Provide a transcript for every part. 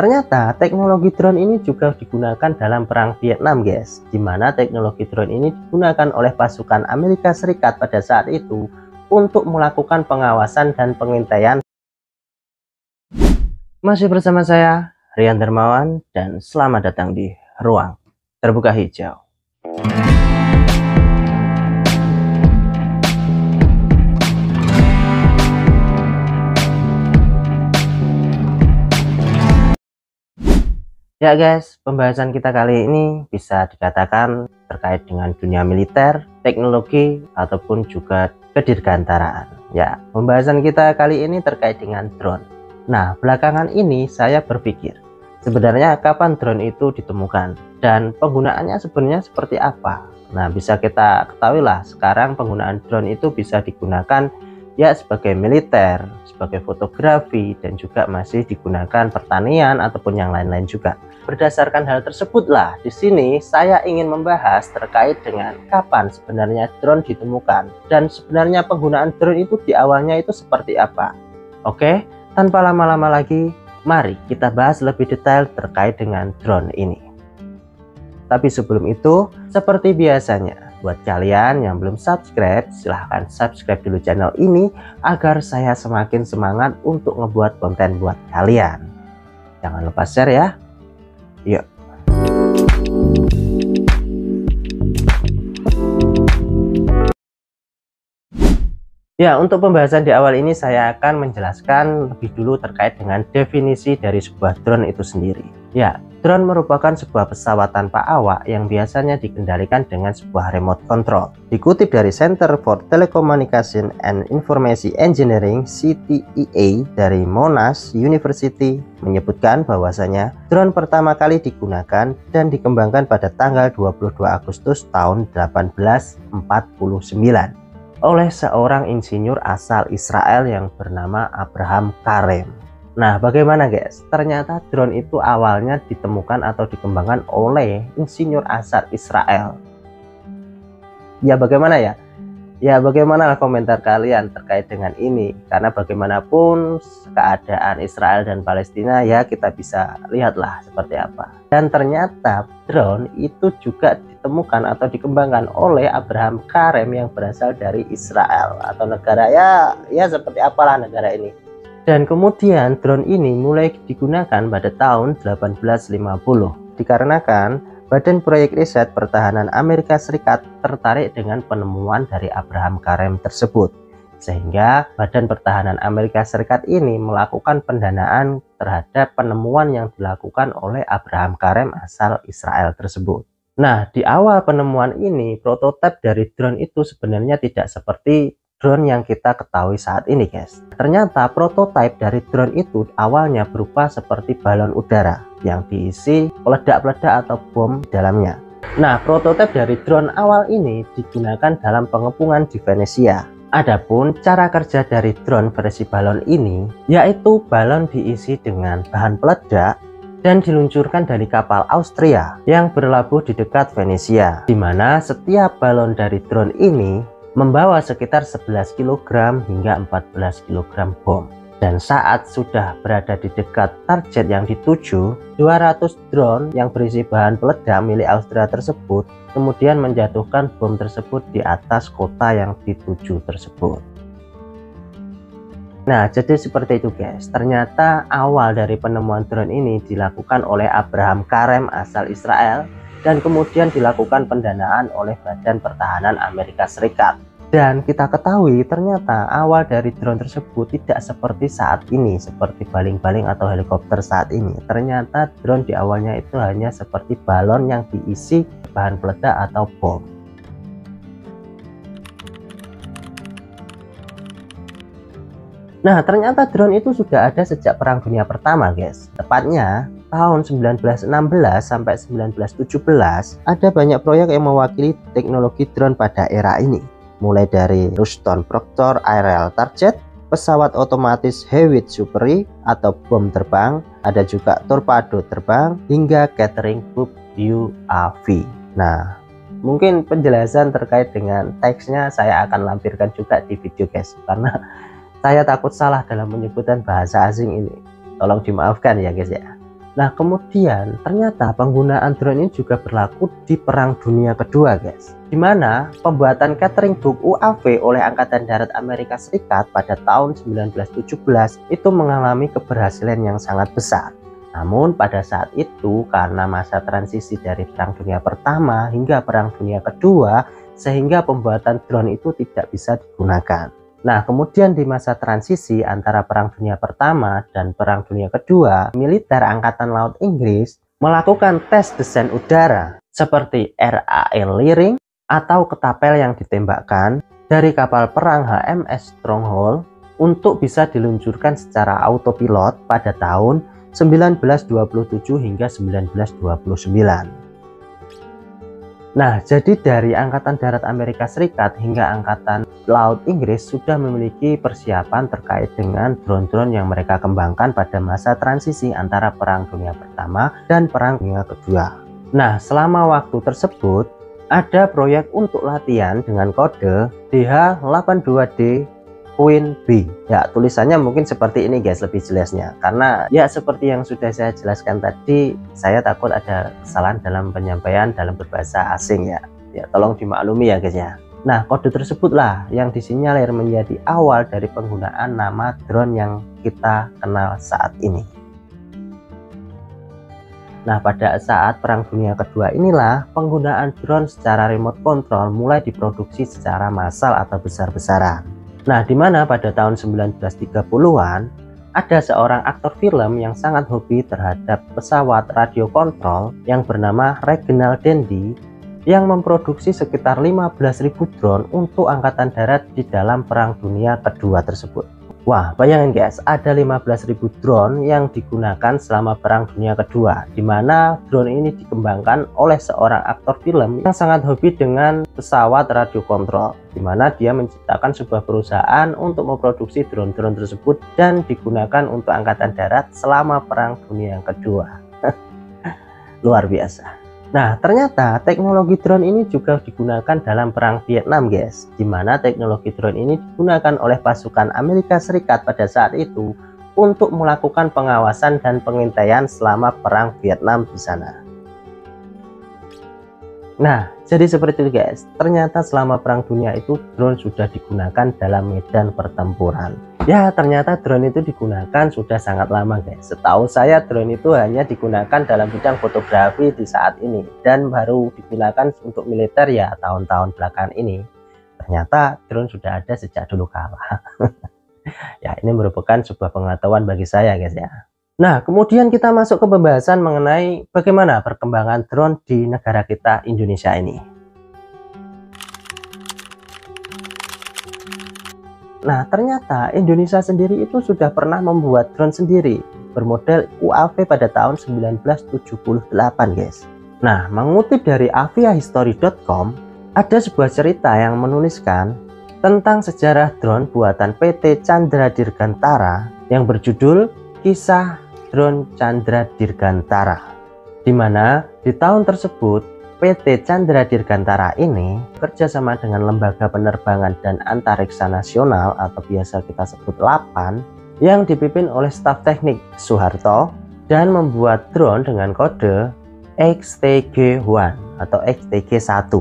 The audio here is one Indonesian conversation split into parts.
Ternyata teknologi drone ini juga digunakan dalam perang Vietnam guys, di mana teknologi drone ini digunakan oleh pasukan Amerika Serikat pada saat itu untuk melakukan pengawasan dan pengintaian. Masih bersama saya Rian Dermawan dan selamat datang di Ruang Terbuka Hijau. Ya guys, pembahasan kita kali ini bisa dikatakan terkait dengan dunia militer, teknologi, ataupun juga kedirgantaraan. Ya, pembahasan kita kali ini terkait dengan drone. Nah, belakangan ini saya berpikir, sebenarnya kapan drone itu ditemukan dan penggunaannya sebenarnya seperti apa. Nah, bisa kita ketahui lah, sekarang penggunaan drone itu bisa digunakan ya sebagai militer, sebagai fotografi, dan juga masih digunakan pertanian ataupun yang lain-lain juga. Berdasarkan hal tersebutlah, di sini saya ingin membahas terkait dengan kapan sebenarnya drone ditemukan dan sebenarnya penggunaan drone itu di awalnya itu seperti apa. Oke, tanpa lama-lama lagi, mari kita bahas lebih detail terkait dengan drone ini. Tapi sebelum itu, seperti biasanya, buat kalian yang belum subscribe, silahkan subscribe dulu channel ini agar saya semakin semangat untuk ngebuat konten buat kalian. Jangan lupa share ya. Yuk. Ya, untuk pembahasan di awal ini saya akan menjelaskan lebih dulu terkait dengan definisi dari sebuah drone itu sendiri. Ya, drone merupakan sebuah pesawat tanpa awak yang biasanya dikendalikan dengan sebuah remote control. Dikutip dari Center for Telecommunication and Information Engineering (CTEA) dari Monash University menyebutkan bahwasanya drone pertama kali digunakan dan dikembangkan pada tanggal 22 Agustus tahun 1849 oleh seorang insinyur asal Israel yang bernama Abraham Karem. Nah, bagaimana guys? Ternyata drone itu awalnya ditemukan atau dikembangkan oleh insinyur asal Israel. Ya, bagaimana ya? Ya, bagaimana komentar kalian terkait dengan ini? Karena bagaimanapun keadaan Israel dan Palestina ya kita bisa lihatlah seperti apa. Dan ternyata drone itu juga ditemukan atau dikembangkan oleh Abraham Karem yang berasal dari Israel atau negara ya seperti apalah negara ini. Dan kemudian drone ini mulai digunakan pada tahun 1850 dikarenakan Badan Proyek Riset Pertahanan Amerika Serikat tertarik dengan penemuan dari Abraham Karem tersebut, sehingga Badan Pertahanan Amerika Serikat ini melakukan pendanaan terhadap penemuan yang dilakukan oleh Abraham Karem asal Israel tersebut. Nah, di awal penemuan ini prototipe dari drone itu sebenarnya tidak seperti drone yang kita ketahui saat ini guys. Ternyata prototipe dari drone itu awalnya berupa seperti balon udara yang diisi peledak-peledak atau bom di dalamnya. Nah, prototipe dari drone awal ini digunakan dalam pengepungan di Venesia. Adapun cara kerja dari drone versi balon ini yaitu balon diisi dengan bahan peledak dan diluncurkan dari kapal Austria yang berlabuh di dekat Venesia, di mana setiap balon dari drone ini membawa sekitar 11 kg hingga 14 kg bom. Dan saat sudah berada di dekat target yang dituju, 200 drone yang berisi bahan peledak milik Austria tersebut kemudian menjatuhkan bom tersebut di atas kota yang dituju tersebut. Nah, jadi seperti itu guys. Ternyata awal dari penemuan drone ini dilakukan oleh Abraham Karem asal Israel dan kemudian dilakukan pendanaan oleh Badan Pertahanan Amerika Serikat. Dan kita ketahui ternyata awal dari drone tersebut tidak seperti saat ini, seperti baling-baling atau helikopter saat ini. Ternyata drone di awalnya itu hanya seperti balon yang diisi bahan peledak atau bom. Nah, ternyata drone itu sudah ada sejak Perang Dunia Pertama guys. Tepatnya tahun 1916 sampai 1917 ada banyak proyek yang mewakili teknologi drone pada era ini. Mulai dari Ruston Proctor Aerial Target, pesawat otomatis Hewitt Super atau bom terbang, ada juga torpedo terbang, hingga catering boom UAV. Nah, mungkin penjelasan terkait dengan teksnya saya akan lampirkan juga di video guys, karena saya takut salah dalam penyebutan bahasa asing ini. Tolong dimaafkan ya guys ya. Nah, kemudian ternyata penggunaan drone ini juga berlaku di Perang Dunia Kedua, guys. Di mana pembuatan catering book UAV oleh Angkatan Darat Amerika Serikat pada tahun 1917 itu mengalami keberhasilan yang sangat besar. Namun pada saat itu karena masa transisi dari Perang Dunia Pertama hingga Perang Dunia Kedua, sehingga pembuatan drone itu tidak bisa digunakan. Nah, kemudian di masa transisi antara Perang Dunia Pertama dan Perang Dunia Kedua, militer Angkatan Laut Inggris melakukan tes desain udara seperti RAL Leering atau ketapel yang ditembakkan dari kapal perang HMS Stronghold untuk bisa diluncurkan secara autopilot pada tahun 1927 hingga 1929. Nah, jadi dari Angkatan Darat Amerika Serikat hingga Angkatan Laut Inggris sudah memiliki persiapan terkait dengan drone-drone yang mereka kembangkan pada masa transisi antara Perang Dunia Pertama dan Perang Dunia Kedua. Nah, selama waktu tersebut ada proyek untuk latihan dengan kode DH-82D Queen B. Ya, tulisannya mungkin seperti ini guys, lebih jelasnya. Karena ya seperti yang sudah saya jelaskan tadi, saya takut ada kesalahan dalam penyampaian dalam berbahasa asing ya. Ya, tolong dimaklumi ya guys ya. Nah, kode tersebutlah yang disinyalir menjadi awal dari penggunaan nama drone yang kita kenal saat ini. Nah, pada saat Perang Dunia Kedua inilah penggunaan drone secara remote control mulai diproduksi secara massal atau besar-besaran. Nah, di mana pada tahun 1930-an ada seorang aktor film yang sangat hobi terhadap pesawat radio kontrol yang bernama Reginald Dendy yang memproduksi sekitar 15.000 drone untuk Angkatan Darat di dalam Perang Dunia Kedua tersebut. Wah, bayangin guys, ada 15.000 drone yang digunakan selama Perang Dunia Kedua, di mana drone ini dikembangkan oleh seorang aktor film yang sangat hobi dengan pesawat radio kontrol, di mana dia menciptakan sebuah perusahaan untuk memproduksi drone-drone tersebut dan digunakan untuk Angkatan Darat selama Perang Dunia Kedua. Luar biasa. Nah, ternyata teknologi drone ini juga digunakan dalam Perang Vietnam guys, di mana teknologi drone ini digunakan oleh pasukan Amerika Serikat pada saat itu untuk melakukan pengawasan dan pengintaian selama Perang Vietnam di sana. Nah, jadi seperti itu guys, ternyata selama Perang Dunia itu drone sudah digunakan dalam medan pertempuran. Ya, ternyata drone itu digunakan sudah sangat lama guys. Setahu saya drone itu hanya digunakan dalam bidang fotografi di saat ini, dan baru digunakan untuk militer ya tahun-tahun belakangan ini. Ternyata drone sudah ada sejak dulu kala. Ya, ini merupakan sebuah pengetahuan bagi saya guys ya. Nah, kemudian kita masuk ke pembahasan mengenai bagaimana perkembangan drone di negara kita Indonesia ini. Nah, ternyata Indonesia sendiri itu sudah pernah membuat drone sendiri bermodel UAV pada tahun 1978 guys. Nah, mengutip dari aviahistory.com, ada sebuah cerita yang menuliskan tentang sejarah drone buatan PT Chandra Dirgantara yang berjudul Kisah Drone Chandra Dirgantara, di mana di tahun tersebut PT Chandra Dirgantara ini bekerja sama dengan Lembaga Penerbangan dan Antariksa Nasional atau biasa kita sebut LAPAN yang dipimpin oleh staf teknik Soeharto dan membuat drone dengan kode XTG-1 atau XTG-1,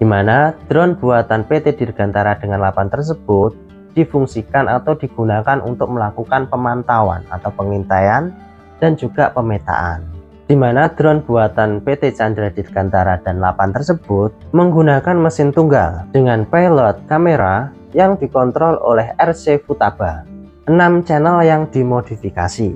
di mana drone buatan PT Dirgantara dengan LAPAN tersebut difungsikan atau digunakan untuk melakukan pemantauan atau pengintaian dan juga pemetaan, di mana drone buatan PT Chandra Dirgantara dan LAPAN tersebut menggunakan mesin tunggal dengan payload kamera yang dikontrol oleh RC Futaba, 6 channel yang dimodifikasi.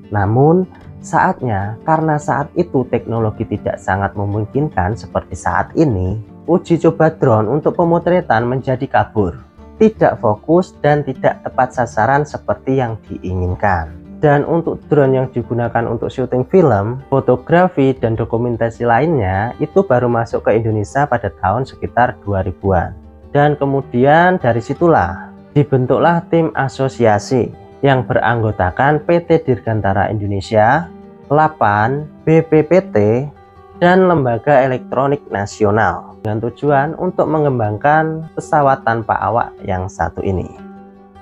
Namun saatnya, karena saat itu teknologi tidak sangat memungkinkan seperti saat ini, uji coba drone untuk pemotretan menjadi kabur, tidak fokus dan tidak tepat sasaran seperti yang diinginkan. Dan untuk drone yang digunakan untuk syuting film, fotografi, dan dokumentasi lainnya itu baru masuk ke Indonesia pada tahun sekitar 2000-an. Dan kemudian dari situlah dibentuklah tim asosiasi yang beranggotakan PT Dirgantara Indonesia, LAPAN, BPPT, dan Lembaga Elektronik Nasional dengan tujuan untuk mengembangkan pesawat tanpa awak yang satu ini.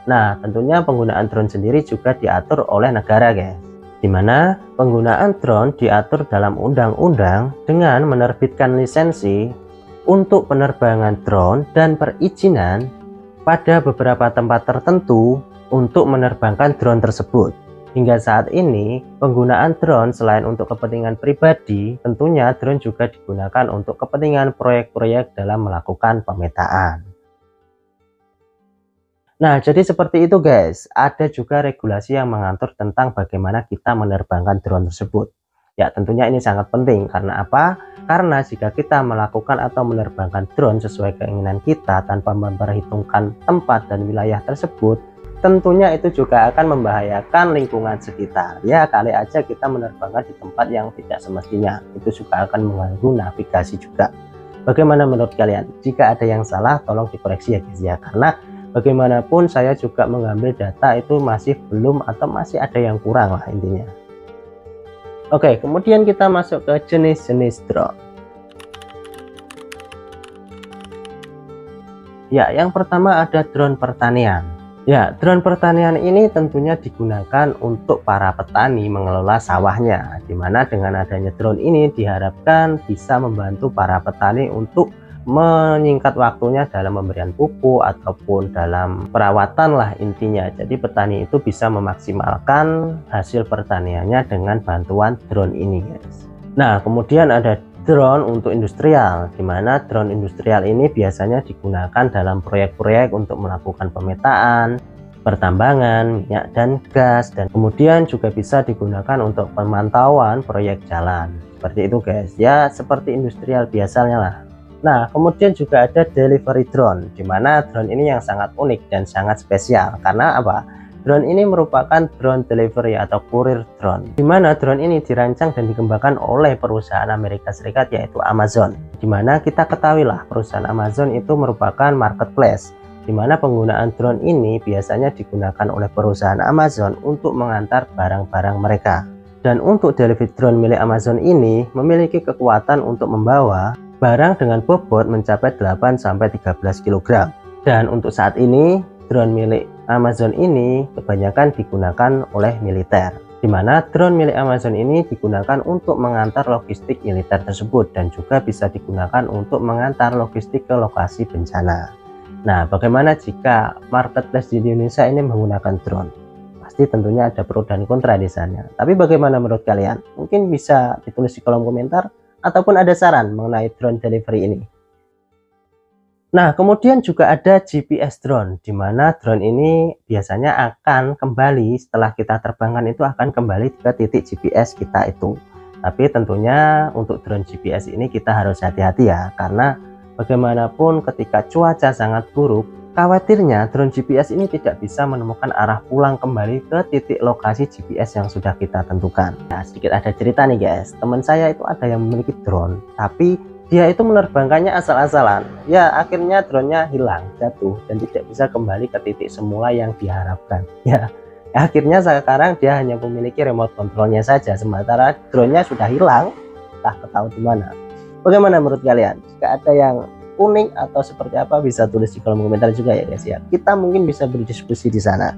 Nah, tentunya penggunaan drone sendiri juga diatur oleh negara guys. di mana penggunaan drone diatur dalam undang-undang dengan menerbitkan lisensi untuk penerbangan drone dan perizinan pada beberapa tempat tertentu untuk menerbangkan drone tersebut. Hingga saat ini, penggunaan drone selain untuk kepentingan pribadi, tentunya drone juga digunakan untuk kepentingan proyek-proyek dalam melakukan pemetaan. Nah, jadi seperti itu guys. Ada juga regulasi yang mengatur tentang bagaimana kita menerbangkan drone tersebut. Ya, tentunya ini sangat penting. Karena apa? Karena jika kita melakukan atau menerbangkan drone sesuai keinginan kita tanpa memperhitungkan tempat dan wilayah tersebut, tentunya itu juga akan membahayakan lingkungan sekitar. Ya, kali aja kita menerbangkan di tempat yang tidak semestinya. Itu juga akan mengganggu navigasi juga. Bagaimana menurut kalian? Jika ada yang salah, tolong dikoreksi ya guys ya. Karena bagaimanapun saya juga mengambil data itu masih belum atau masih ada yang kurang lah intinya. Oke, kemudian kita masuk ke jenis-jenis drone. Ya, yang pertama ada drone pertanian. Ya, drone pertanian ini tentunya digunakan untuk para petani mengelola sawahnya, dimana dengan adanya drone ini diharapkan bisa membantu para petani untuk menyingkat waktunya dalam pemberian pupuk ataupun dalam perawatan lah intinya. Jadi petani itu bisa memaksimalkan hasil pertaniannya dengan bantuan drone ini guys. Nah, kemudian ada drone untuk industrial, di mana drone industrial ini biasanya digunakan dalam proyek-proyek untuk melakukan pemetaan, pertambangan, minyak dan gas, dan kemudian juga bisa digunakan untuk pemantauan proyek jalan. Seperti itu guys, ya seperti industrial biasanya lah. Nah, kemudian juga ada delivery drone, di mana drone ini yang sangat unik dan sangat spesial. Karena apa? Drone ini merupakan drone delivery atau kurir drone, di mana drone ini dirancang dan dikembangkan oleh perusahaan Amerika Serikat yaitu Amazon. Di mana kita ketahuilah perusahaan Amazon itu merupakan marketplace, di mana penggunaan drone ini biasanya digunakan oleh perusahaan Amazon untuk mengantar barang-barang mereka. Dan untuk delivery drone milik Amazon ini memiliki kekuatan untuk membawa barang dengan bobot mencapai 8-13 kg. Dan untuk saat ini drone milik Amazon ini kebanyakan digunakan oleh militer, di mana drone milik Amazon ini digunakan untuk mengantar logistik militer tersebut dan juga bisa digunakan untuk mengantar logistik ke lokasi bencana. Nah, bagaimana jika marketplace di Indonesia ini menggunakan drone? Pasti tentunya ada pro dan kontra di sana. Tapi bagaimana menurut kalian? Mungkin bisa ditulis di kolom komentar ataupun ada saran mengenai drone delivery ini. Nah, kemudian juga ada GPS drone, di mana drone ini biasanya akan kembali setelah kita terbangkan itu akan kembali ke titik GPS kita itu. Tapi tentunya untuk drone GPS ini kita harus hati-hati ya, karena bagaimanapun ketika cuaca sangat buruk, khawatirnya drone GPS ini tidak bisa menemukan arah pulang kembali ke titik lokasi GPS yang sudah kita tentukan. Nah, sedikit ada cerita nih guys, teman saya itu ada yang memiliki drone, tapi dia itu menerbangkannya asal-asalan. Ya, akhirnya drone-nya hilang, jatuh, dan tidak bisa kembali ke titik semula yang diharapkan. Ya, akhirnya sekarang dia hanya memiliki remote controlnya saja, sementara drone-nya sudah hilang, entah ketahui di mana. Bagaimana menurut kalian? Jika ada yang unik atau seperti apa bisa tulis di kolom komentar juga ya guys ya. Kita mungkin bisa berdiskusi di sana.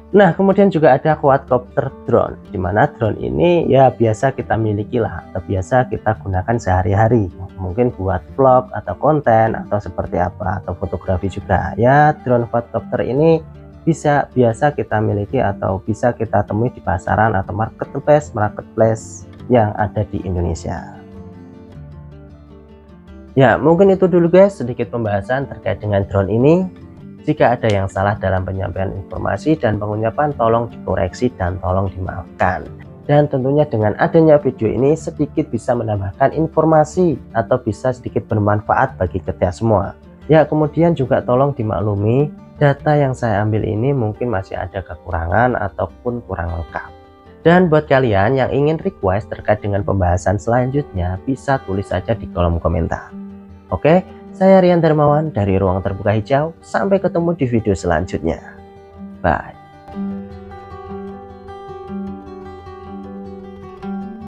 Nah, kemudian juga ada quadcopter drone, di mana drone ini ya biasa kita miliki lah atau biasa kita gunakan sehari-hari. Mungkin buat vlog atau konten atau seperti apa, atau fotografi juga. Ya, drone quadcopter ini biasa kita miliki atau bisa kita temui di pasaran atau marketplace yang ada di Indonesia. Ya, mungkin itu dulu guys sedikit pembahasan terkait dengan drone ini. Jika ada yang salah dalam penyampaian informasi dan pengucapan tolong dikoreksi dan tolong dimaafkan. Dan tentunya dengan adanya video ini sedikit bisa menambahkan informasi atau bisa sedikit bermanfaat bagi kita semua. Ya, kemudian juga tolong dimaklumi data yang saya ambil ini mungkin masih ada kekurangan ataupun kurang lengkap. Dan buat kalian yang ingin request terkait dengan pembahasan selanjutnya bisa tulis saja di kolom komentar. Oke, saya Rian Darmawan dari Ruang Terbuka Hijau. Sampai ketemu di video selanjutnya. Bye.